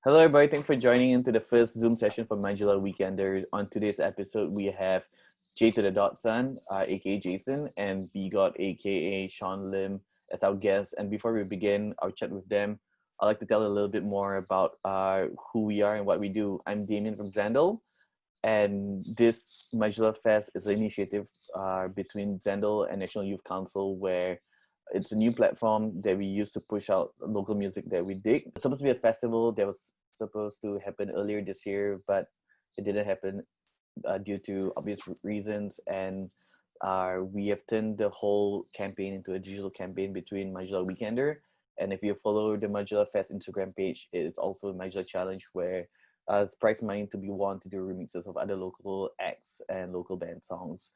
Hello, everybody. Thanks for joining into the first Zoom session for Majulah Weekender. On today's episode, we have J to the dot son, aka Jason, and BGOURD, aka Sean Lim, as our guests. And before we begin our chat with them, I'd like to tell a little bit more about who we are and what we do. I'm Damien from Zandal, and this Majulah Fest is an initiative between Zandal and National Youth Council where it's a new platform that we use to push out local music that we dig. It's supposed to be a festival that was supposed to happen earlier this year, but it didn't happen due to obvious reasons. And we have turned the whole campaign into a digital campaign between Majulah Weekender. And if you follow the Majulah Fest Instagram page, it's also a Majulah Challenge where it's prize money to be won to do remixes of other local acts and local band songs.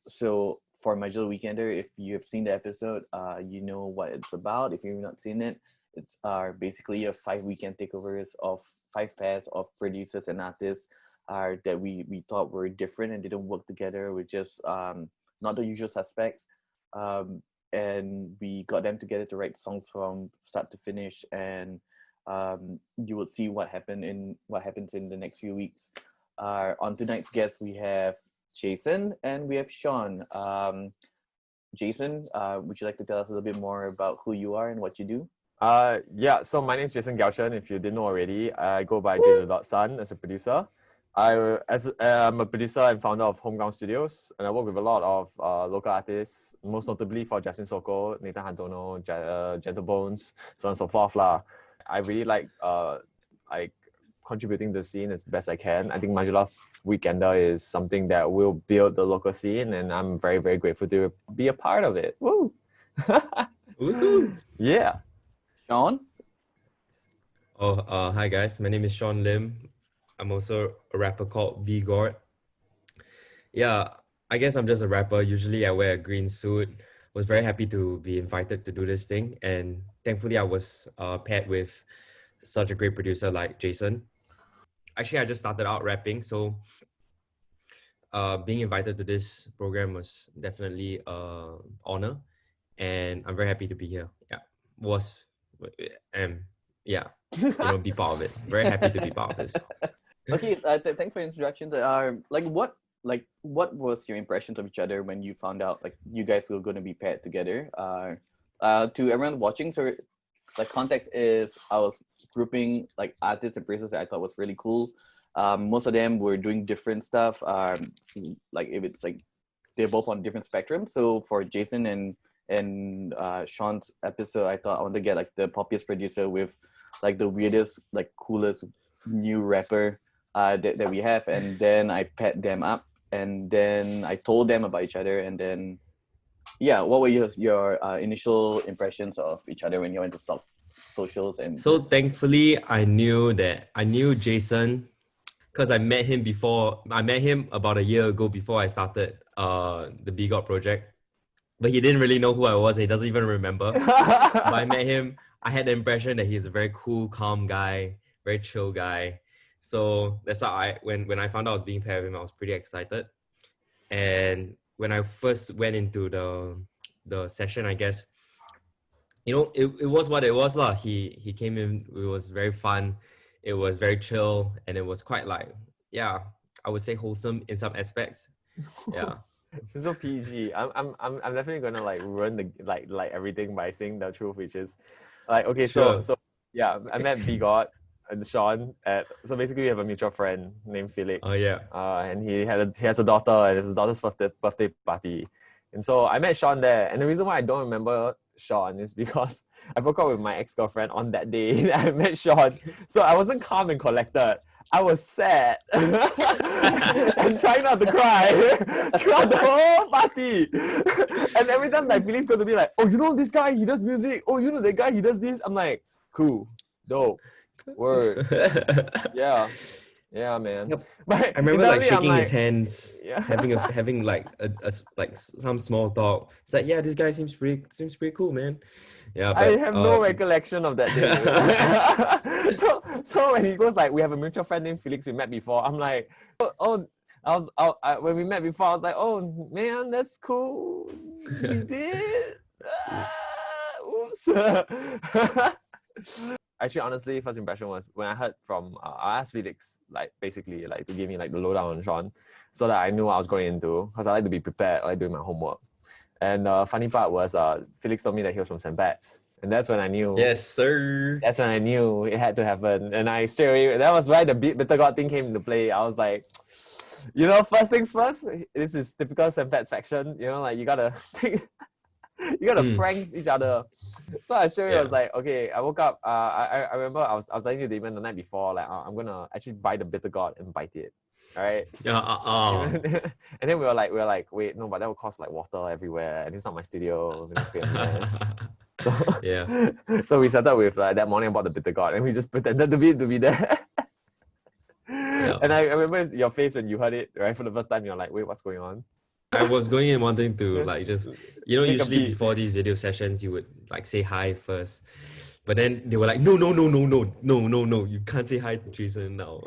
So for Majulah Weekender, if you have seen the episode, you know what it's about. If you've not seen it, it's basically a 5 weekend takeovers of 5 pairs of producers and artists that we thought were different and didn't work together with just not the usual suspects. And we got them together to write songs from start to finish, and you will see what happens in the next few weeks. On tonight's guest, we have J.SON and we have Sean. Jason, would you like to tell us a little bit more about who you are and what you do? So my name is J.SON if you didn't know already. I go by J.SON as a producer. I'm a producer and founder of Homeground Studios, and I work with a lot of local artists, most notably for Jasmine Soko, Nathan Hantono, Gentle Bones, so on and so forth. I really like contributing to the scene as best I can. I think Majulah Weekender is something that will build the local scene, and I'm very, very grateful to be a part of it. Woo! Woohoo! Yeah. Sean? Hi guys, my name is Sean Lim. I'm also a rapper called BGOURD. Yeah, I guess I'm just a rapper. Usually I wear a green suit. Was very happy to be invited to do this thing, and thankfully I was paired with such a great producer like J.SON. Actually, I just started out rapping, so being invited to this program was definitely an honor, and I'm very happy to be here. Be part of it. Very happy to be part of this. Okay, thanks for the introduction. What was your impressions of each other when you found out you guys were going to be paired together? To everyone watching, so context is I was grouping artists and producers that I thought was really cool. Most of them were doing different stuff. If it's they're both on different spectrums. So for J.SON and Sean's episode, I thought I wanted to get the poppiest producer with the weirdest, coolest new rapper that we have, and then I paired them up, and then I told them about each other, and then what were your initial impressions of each other when you went to stalk socials? And so thankfully I knew J.SON because I met him about a year ago before I started the BGOURD project, but he didn't really know who I was. He doesn't even remember. But I met him. I had the impression that he's a very cool, calm guy, very chill guy. So that's why when I found out I was being paired with him, I was pretty excited. And when I first went into the session, I guess, it was what it was. He came in, it was very fun. It was very chill, and it was quite I would say wholesome in some aspects. Yeah. It's so PG. I'm definitely gonna ruin the everything by saying the truth, which is okay. Sure. So I met BGOURD and Sean so basically we have a mutual friend named Felix. Oh yeah. And he has a daughter, and it's his daughter's birthday party. And so I met Sean there. And the reason why I don't remember Sean is because I broke up with my ex-girlfriend on that day that I met Sean. So I wasn't calm and collected. I was sad and trying not to cry throughout the whole party. And every time Felix goes to be like, oh, you know this guy, he does music. Oh, you know that guy, he does this. I'm like, cool, dope, word. Yeah, man. Yep. But I remember shaking his hands, yeah. having some small talk. It's this guy seems pretty cool, man. Yeah, but I have no recollection of that day. so when he goes we have a mutual friend named Felix we met before, I'm like, when we met before, I was like, oh man, that's cool. We did. Oops. actually, honestly, first impression was when I heard from, I asked Felix, like, basically, like, to give me, like, the lowdown on Sean, so that I knew what I was going into, because I like to be prepared, I like doing my homework. And the funny part was, Felix told me that he was from St. Pat's, and that's when I knew. Yes, sir. That's when I knew it had to happen, and I straight away. That was why the bitter god thing came into play. I was like, you know, first things first. This is typical St. Pat's faction. You know, like you gotta prank each other. So I straight away was like, okay. I woke up. I remember I was telling you Damon the night before, like I'm gonna actually buy the bitter god and bite it. All right. And then we were like, wait, no, but that will cost like water everywhere, and it's not my studio. It's gonna create a mess. So, Yeah. So we started with that morning about the bitter god, and we just pretended to be there. And I remember your face when you heard it, right, for the first time. You're like, wait, what's going on? I was going in wanting to like just, you know, Make a usually beat. before these video sessions, you would like say hi first. But then they were like, no, you can't say hi to Jason now.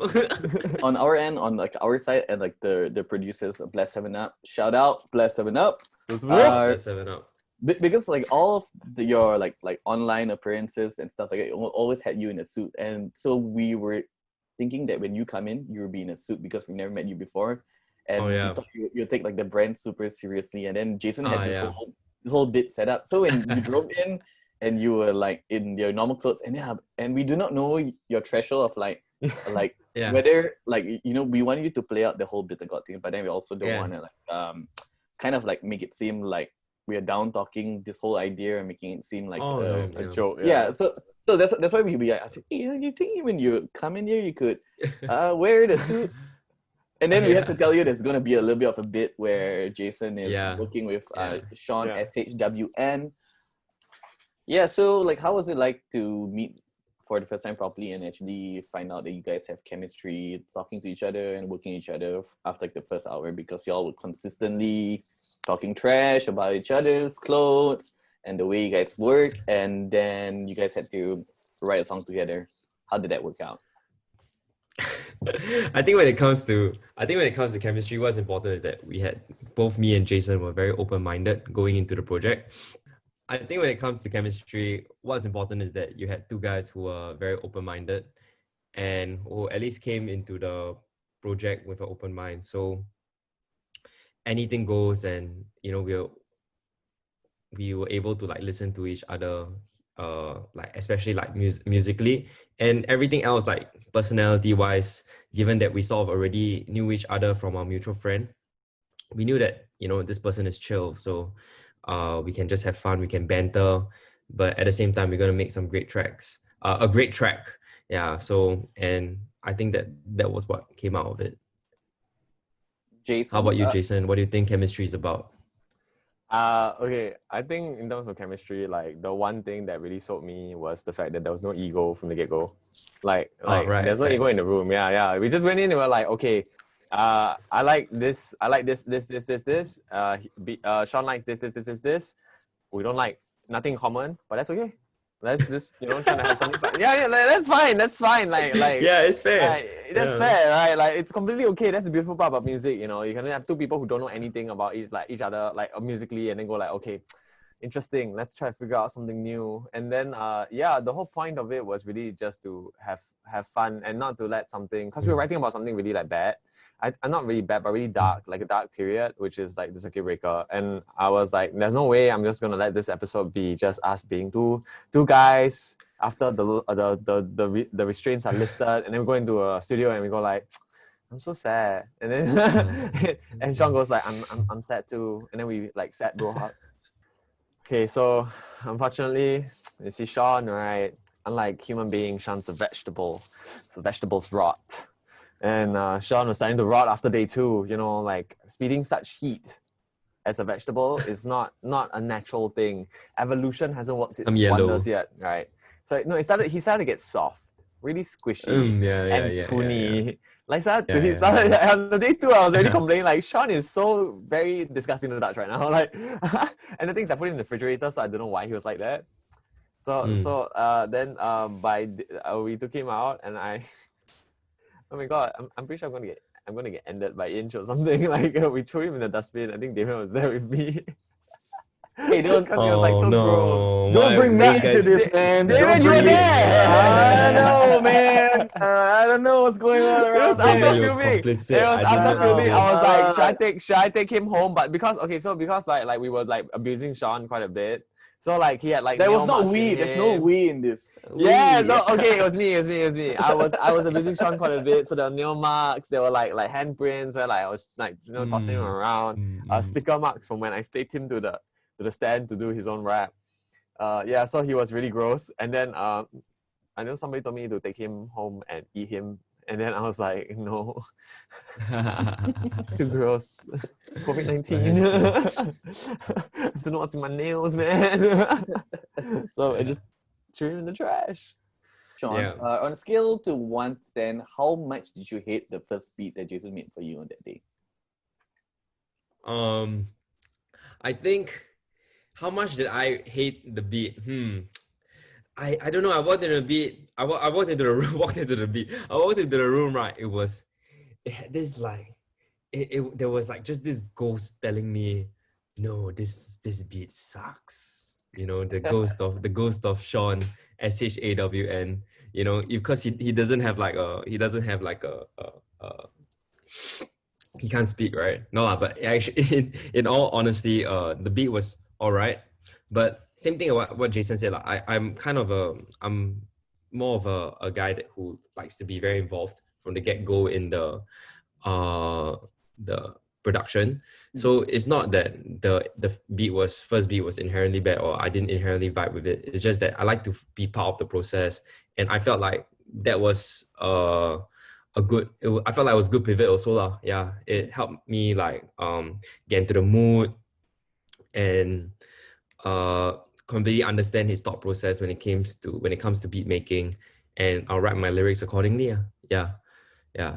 On our end, on like our side, and like the producers of Bless 7 Up, shout out Bless 7 Up. That's 7 Up. Because like all of your like online appearances and stuff like that always had you in a suit, and so we were thinking that when you come in, you'll be in a suit because we never met you before, and we thought you take like the brand super seriously. And then Jason had this whole bit set up. So when you drove in and you were like in your normal clothes, and we do not know your threshold of like whether like, you know, we want you to play out the whole bitter god thing, but then we also don't want to like kind of like make it seem like we are down talking this whole idea and making it seem like a joke. So that's why we asked, hey, you think when you come in here you could wear the suit? And then we have to tell you there's gonna be a little bit of a bit where Jason is working with Sean SHWN. Yeah, so like how was it like to meet for the first time properly and actually find out that you guys have chemistry, talking to each other and working each other after like the first hour, because y'all were consistently talking trash about each other's clothes and the way you guys work, and then you guys had to write a song together. How did that work out? I think when it comes to chemistry, what's important is that we had both me and Jason were very open-minded going into the project. I think when it comes to chemistry, what's important is that you had two guys who were very open-minded and who at least came into the project with an open mind. So anything goes, and you know, we were able to like listen to each other, like especially like musically, and everything else like personality wise. Given that we sort of already knew each other from our mutual friend, we knew that, you know, this person is chill, so we can just have fun, we can banter, but at the same time we're gonna make some great tracks, a great track. So, and I think that was what came out of it. Jason, how about you, Jason? What do you think chemistry is about? Okay, I think in terms of chemistry, like the one thing that really sold me was the fact that there was no ego from the get-go. Like there's no ego in the room. Yeah. We just went in and we're like, okay, I like this. Sean likes this. We don't like nothing in common, but that's okay. Let's just, you know, trying to have something fun. Yeah, that's fine. Like yeah, it's fair. That's fair, right? Like it's completely okay. That's the beautiful part about music, you know. You can have two people who don't know anything about each other, like musically, and then go like, okay, interesting. Let's try to figure out something new. And then the whole point of it was really just to have fun and not to let something, because we were writing about something really like bad. I'm not really bad, but really dark, like a dark period, which is like the circuit breaker. And I was like, there's no way I'm just gonna let this episode be just us being two guys after the restraints are lifted, and then we go into a studio and we go like, I'm so sad. And then and Sean goes like, I'm sad too. And then we like sad bro hug. Okay, so unfortunately, you see Sean, right? Unlike human beings, Sean's a vegetable. So vegetables rot. And Sean was starting to rot after day 2, you know, like speeding such heat as a vegetable is not a natural thing. Evolution hasn't worked its wonders yet, right? So no, he started to get soft, really squishy and pruny. Yeah. Like he started on the day 2, I was already complaining like, Sean is so very disgusting to touch right now. Like and the things I put in the refrigerator, so I don't know why he was like that. So then we took him out, and oh my god, I'm pretty sure I'm gonna get ended by Inch or something. Like we threw him in the dustbin. I think Damien was there with me. Hey, don't Because it was like so gross. don't bring me Those into guys- this, man. David, Don't you were bring me. there. I know, man. I don't know what's going on It was around David, after there. you're filming. It complicit. was I didn't after do filming. I anything. was like, should I take him home? But because because like we were like abusing Sean quite a bit. So like he had like There was nail not marks in we. There's no him. we in this. Yeah, We. so okay, it was me. I was abusing Sean quite a bit. So there were nail marks, there were like handprints where like I was like tossing him around. Sticker marks from when I staked him to the stand to do his own rap. Yeah, so he was really gross. And then I know somebody told me to take him home and eat him. And then I was like, no, too gross. COVID-19. Nice. I don't know what's in my nails, man. So I just threw him in the trash. Sean, Yeah. on a scale to 1 to 10, how much did you hate the first beat that Jason made for you on that day? I think, how much did I hate the beat? I don't know. I walked into the beat. I walked into the room. Walked into the beat. I walked into the room. Right. It had this like. There was like just this ghost telling me, no, this beat sucks. The ghost of Sean, SHAWN. Because he doesn't have like a he can't speak, right? No lah, but actually, in all honesty, the beat was all right. But same thing what Jason said. Like, I'm more of a guy who likes to be very involved from the get-go in the production. So it's not that the first beat was inherently bad or I didn't inherently vibe with it. It's just that I like to be part of the process, and I felt like that was I felt like it was good pivot also lah. Yeah, it helped me like get into the mood and completely understand his thought process when it comes to beat making, and I'll write my lyrics accordingly. Yeah.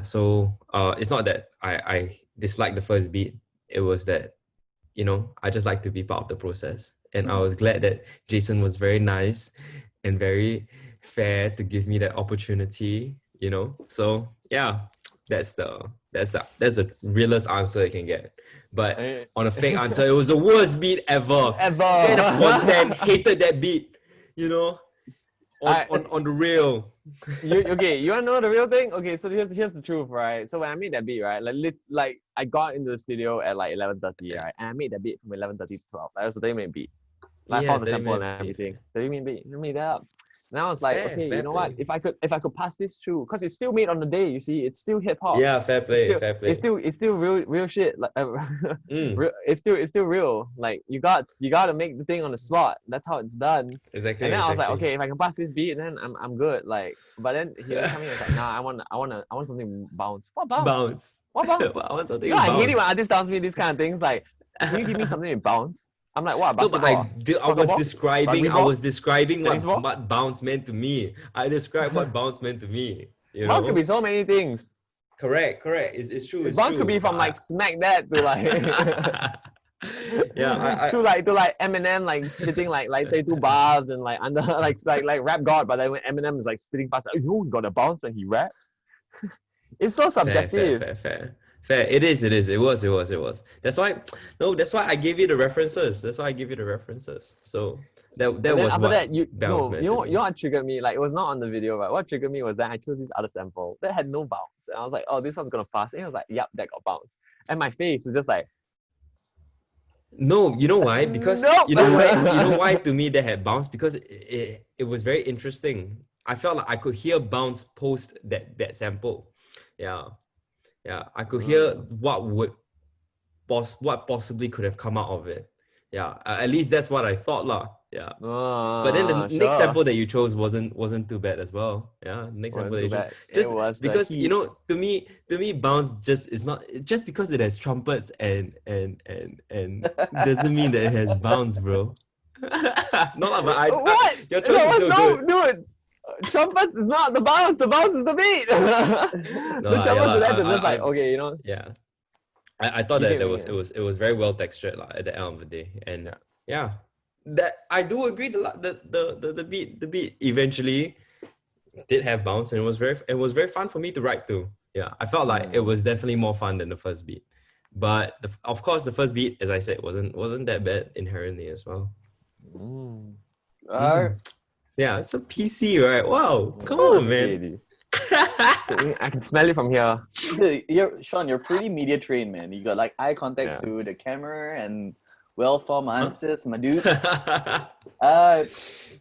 So it's not that I dislike the first beat. It was that I just like to be part of the process, and I was glad that Jason was very nice and very fair to give me that opportunity. So yeah, that's the realest answer you can get. But on a fake answer, it was the worst beat ever. 10 upon 10, hated that beat. On the real. You wanna know the real thing? Okay, so here's the truth, right? So when I made that beat, right, like I got into the studio at like 11:30, right, and I made that beat from 11:30 to 12. That was a 30-minute beat. Like I found the sample and everything. 30-minute beat. I made that up. And I was like, okay, you know what? If I could pass this through, because it's still made on the day, you see, it's still hip hop. Yeah, fair play. It's still real shit. Like it's still real. Like you got to make the thing on the spot. That's how it's done. Exactly. And then I was like, okay, if I can pass this beat, then I'm good. Like, but then he was coming and was like, nah, I want something bounce. What bounce? What bounce? I want something. I hate it when artists tells me these kind of things. Like, can you give me something with bounce? I'm like, what, basketball? No, but I was describing what bounce meant to me. I described what bounce meant to me. Bounce could be so many things. Correct. It's true. Bounce could be from like smack that to like yeah, to like Eminem like spitting like say 2 bars and like under like rap god, but then when Eminem is like spitting fast, he got a bounce when he raps. It's so subjective. Fair. It is. It was. That's why I gave you the references. So that was after what that, you meant know what triggered me? Like, it was not on the video, but what triggered me was that I chose this other sample that had no bounce. And I was like, oh, this one's gonna pass. And I was like, yep, that got bounce. And my face was just like, no, you know why? Because you know why to me that had bounce? Because it was very interesting. I felt like I could hear bounce post that sample. Yeah, I could hear what possibly could have come out of it. Yeah, at least that's what I thought lah. Yeah, but then the next sample that you chose wasn't too bad as well. Yeah, next sample that you chose, just because to me bounce just is not just because it has trumpets and doesn't mean that it has bounce, bro. No, but your choice is still good. Dude. Trumpet is not the bounce is the beat. The trumpets are there to just like, okay, Yeah. I thought that it was very well textured like, at the end of the day. And yeah. That I do agree the beat eventually did have bounce, and it was very fun for me to write to. Yeah. I felt like it was definitely more fun than the first beat. But of course, the first beat, as I said, wasn't that bad inherently as well. Mm. Yeah, it's a PC, right? Wow, come Oh, on, man. really? I can smell it from here. Sean, you're pretty media trained, man. You got like eye contact Yeah. to the camera and well-formed answers, my dude. This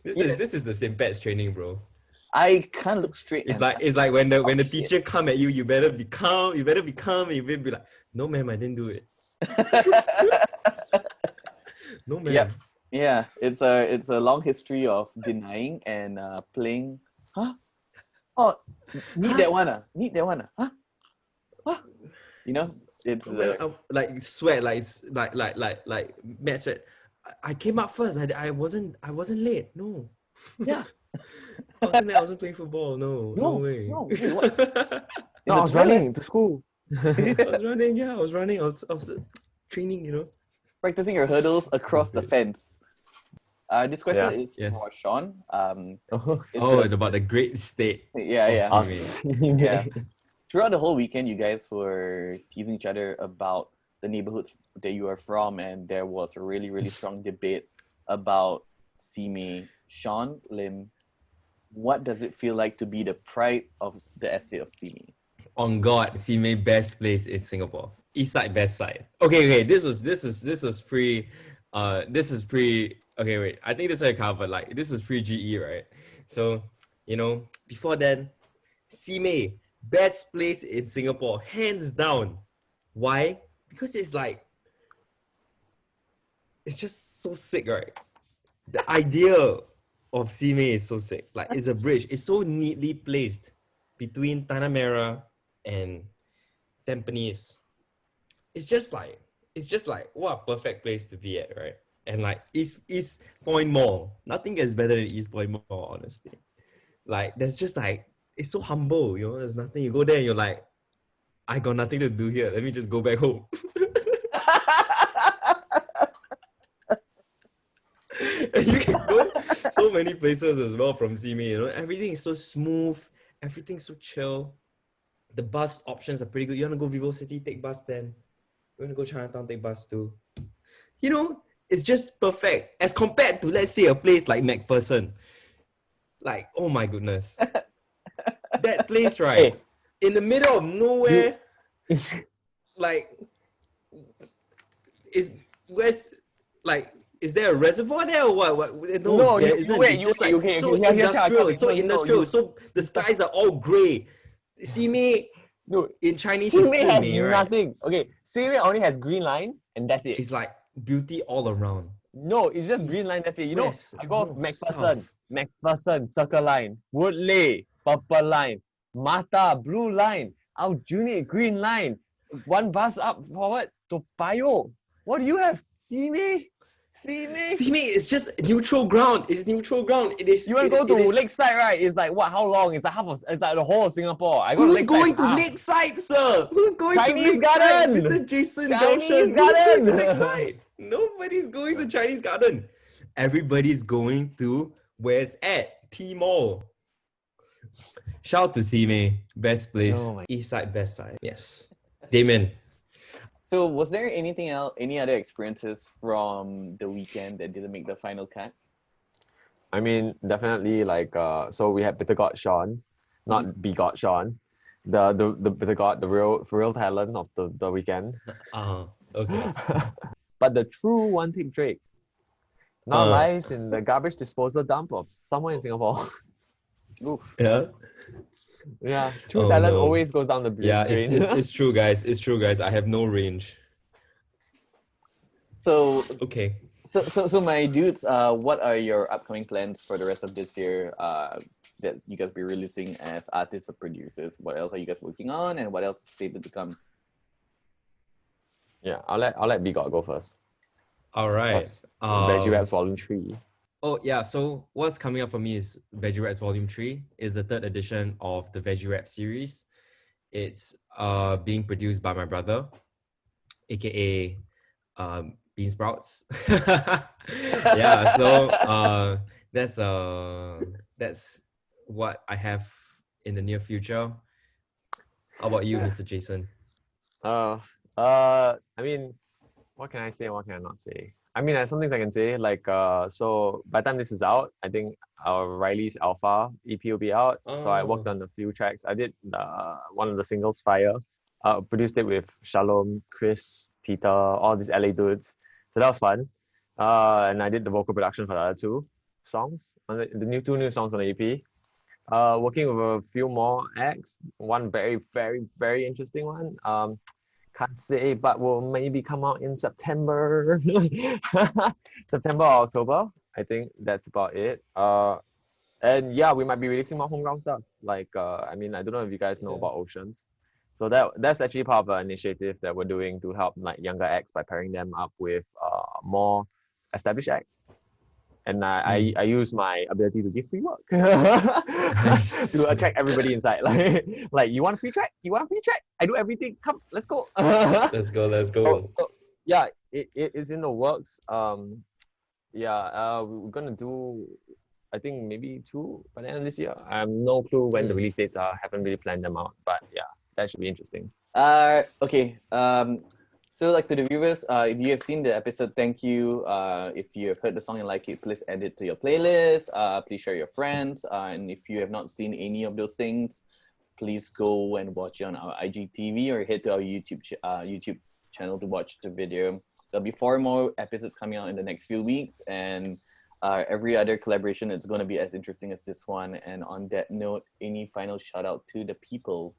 Yeah. is the Simpets training, bro. I can't look straight. It's and like when the shit. teacher come at you, you better be calm. You better be calm. You better be like, no, ma'am, I didn't do it. No, ma'am. Yep. Yeah, it's a long history of denying and playing. Huh? Oh, need that one. Need that one. Huh? Huh? You know, it's Like sweat, like mad sweat. I came up first. I wasn't late. No. yeah. I wasn't playing football. No way. No. Wait, what? No, I was running to school. I was running. Yeah, I was running. I was training. You know. Practicing your hurdles across the fence. This question is Yes. for Sean. It's about the great state. Yeah. Us. Yeah. Throughout the whole weekend, you guys were teasing each other about the neighborhoods that you are from, and there was a really, really strong debate about Sime. Sean, Lim, what does it feel like to be the pride of the estate of Sime? On God, Simei best place in Singapore. East side, best side. Okay. This was pre. Okay, wait. I think this is covered. Like this is pre GE, right? So before then, Simei best place in Singapore, hands down. Why? Because it's just so sick, right? The idea of Simei is so sick. Like it's a bridge. It's so neatly placed between Tanah Merah and Tampines. It's just like what a perfect place to be at, right? And like East Point Mall, nothing gets better than East Point Mall, honestly. Like there's just like it's so humble, there's nothing. You go there and you're like, I got nothing to do here. Let me just go back home. And you can go so many places as well from Simei, everything is so smooth, everything's so chill. The bus options are pretty good. You want to go Vivo City, take bus 10. You want to go Chinatown, take bus 2. It's just perfect as compared to, let's say, a place like MacPherson. Like, oh my goodness. That place, right? Hey. In the middle of nowhere, like, is there a reservoir there or what? No, there isn't. It's just like so industrial. It's so industrial. So the skies are all grey. Simei, No, in Chinese, is Simei has Simei, right? nothing. Okay, Simei only has green line and that's it. It's like beauty all around. No, it's just green East, line, that's it. west, I go north, MacPherson, south. MacPherson, Circle Line, Woodley, Purple Line, Mata, Blue Line, Aljunied, Green Line, one bus up forward to Payo. What do you have? Simei? Simei is just neutral ground. It's neutral ground. It is. You want to go to Lakeside, right? It's like what? How long? It's like it's like the whole of Singapore. I go to Who's Lakeside. going to Lakeside, sir? Who's going Chinese to Lakeside? Garden! Mr. J.SON Chinese Who's Garden! going to Lakeside? Nobody's going to Chinese Garden. Everybody's going to where's at T Mall. Shout out to Simei, best place. East side, best side. Yes. Damien. So, was there any other experiences from the weekend that didn't make the final cut? I mean, definitely like so we had Bitter God Sean, not BGOURD Sean. The Bitter God, the real talent of the weekend. Okay. But the true one take Drake now lies in the garbage disposal dump of somewhere in Singapore. Oof. Yeah. Yeah, true talent always goes down the drain. Yeah, it's true, guys. It's true, guys. I have no range. So Okay. So my dudes, what are your upcoming plans for the rest of this year? That you guys be releasing as artists or producers? What else are you guys working on, and what else is slated to come? Yeah, I'll let BGOURD go first. All right. Veggie Raps Volume 3. Oh yeah, so what's coming up for me is Veggie Raps Volume 3 is the third edition of the Veggie Rap series. It's being produced by my brother, aka Bean Sprouts. Yeah, so that's what I have in the near future. How about you, Mr. J.SON? I mean, what can I say? What can I not say? I mean, there's some things I can say. Like, so by the time this is out, I think our Riley's Alpha EP will be out. So I worked Oh. on a few tracks. I did one of the singles, Fire. Produced it with Shalom, Chris, Peter, all these LA dudes. So that was fun. And I did the vocal production for the other two songs, on the two new songs on the EP. Working with a few more acts. One very, very, very interesting one. Can't say, but will maybe come out in September. September or October. I think that's about it. And yeah, we might be releasing more homegrown stuff. Like, I mean, I don't know if you guys know about Oceans. So that's actually part of an initiative that we're doing to help like younger acts by pairing them up with more established acts. And I use my ability to give free work Nice. to attract everybody inside. Like you want a free track? You want a free track? I do everything. Come, let's go. Let's go. Let's go. So yeah, it is in the works. We're gonna do, I think maybe 2 by the end of this year. I have no clue when the release dates are. Haven't really planned them out, but yeah, that should be interesting. Okay. So like to the viewers, if you have seen the episode, thank you. If you have heard the song and like it, please add it to your playlist. Please share your friends. And if you have not seen any of those things, please go and watch it on our IGTV or head to our YouTube channel to watch the video. There'll be 4 more episodes coming out in the next few weeks, and every other collaboration is going to be as interesting as this one. And on that note, any final shout out to the people?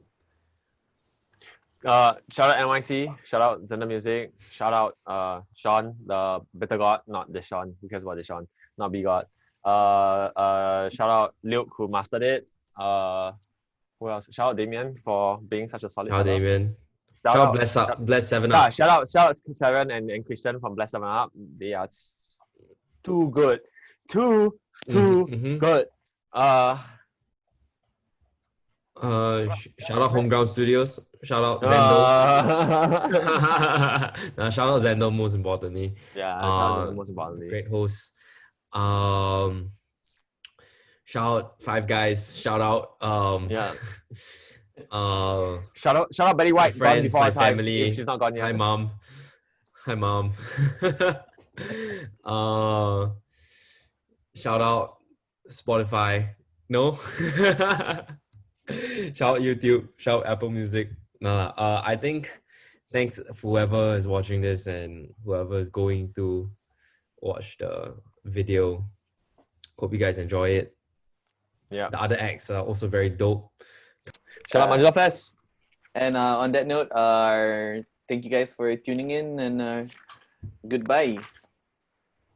Shout out NYC, shout out Zender Music, shout out Sean, the Bitter God, not the Sean, who cares about the Sean, not BGOURD. Shout out Luke who mastered it. Who else? Shout out Damien for being such a solid Shout out fellow. Damien. Shout out Bless 7 Up. Shout out Sharon and Christian from Bless 7 Up. They are too good. Too good. Shout out Homeground Studios. Shout out Zendos. Shout out Zendo most importantly. Yeah, shout out Zendo most importantly. Great host. Shout out Five Guys. Shout out shout out Betty White. My friends, my family. If she's not gone yet. Hi mom. Shout out Spotify. No. Shout out YouTube, shout out Apple Music. I think thanks whoever is watching this and whoever is going to watch the video. Hope you guys enjoy it. Yeah. The other acts are also very dope. Shout out Majulah Fest. And on that note, thank you guys for tuning in, and goodbye.